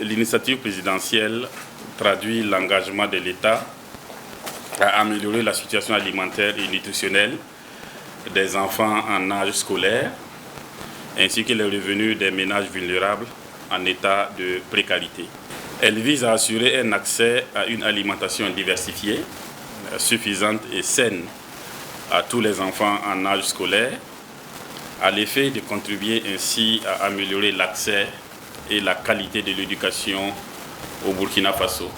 l'initiative présidentielle traduit l'engagement de l'État à améliorer la situation alimentaire et nutritionnelle des enfants en âge scolaire, ainsi que les revenus des ménages vulnérables en état de précarité. Elle vise à assurer un accès à une alimentation diversifiée, suffisante et saine à tous les enfants en âge scolaire, à l'effet de contribuer ainsi à améliorer l'accès et la qualité de l'éducation au Burkina Faso.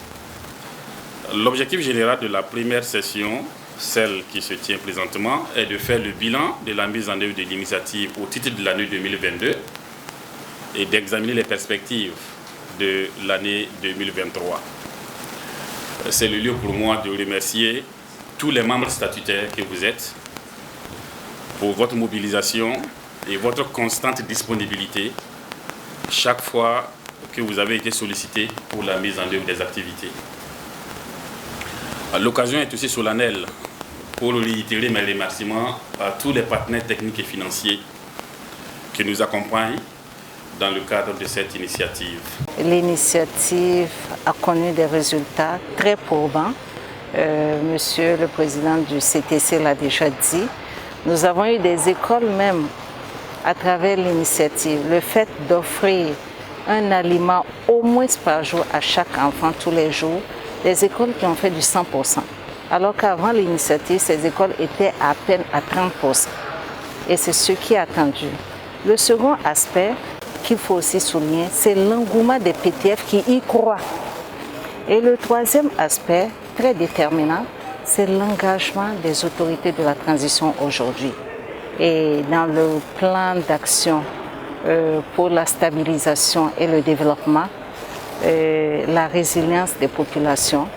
L'objectif général de la première session, celle qui se tient présentement, est de faire le bilan de la mise en œuvre de l'initiative au titre de l'année 2022 et d'examiner les perspectives de l'année 2023. C'est le lieu pour moi de remercier tous les membres statutaires que vous êtes pour votre mobilisation et votre constante disponibilité chaque fois que vous avez été sollicité pour la mise en œuvre des activités. L'occasion est aussi solennelle pour réitérer mes remerciements à tous les partenaires techniques et financiers qui nous accompagnent dans le cadre de cette initiative. L'initiative a connu des résultats très probants. Monsieur le président du CTC l'a déjà dit. Nous avons eu des écoles même à travers l'initiative. Le fait d'offrir un aliment au moins par jour à chaque enfant tous les jours, des écoles qui ont fait du 100%. Alors qu'avant l'initiative, ces écoles étaient à peine à 30%. Et c'est ce qui est attendu. Le second aspect qu'il faut aussi souligner, c'est l'engouement des PTF qui y croient. Et le troisième aspect, très déterminant, c'est l'engagement des autorités de la transition aujourd'hui. Et dans le plan d'action pour la stabilisation et le développement, la résilience des populations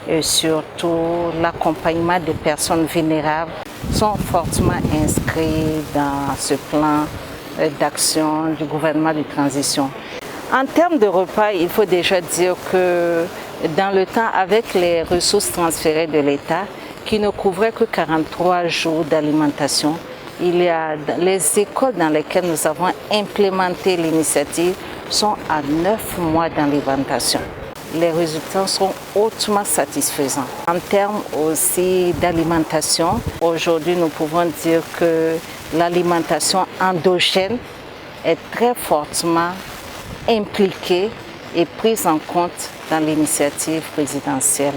et surtout l'accompagnement des personnes vulnérables sont fortement inscrits dans ce plan d'action du gouvernement de transition. En termes de repas, il faut déjà dire que dans le temps, avec les ressources transférées de l'État, qui ne couvraient que 43 jours d'alimentation, il y a les écoles dans lesquelles nous avons implémenté l'initiative sont à 9 mois d'alimentation. Les résultats sont hautement satisfaisants. En termes aussi d'alimentation, aujourd'hui nous pouvons dire que l'alimentation endogène est très fortement impliquée et prise en compte dans l'initiative présidentielle.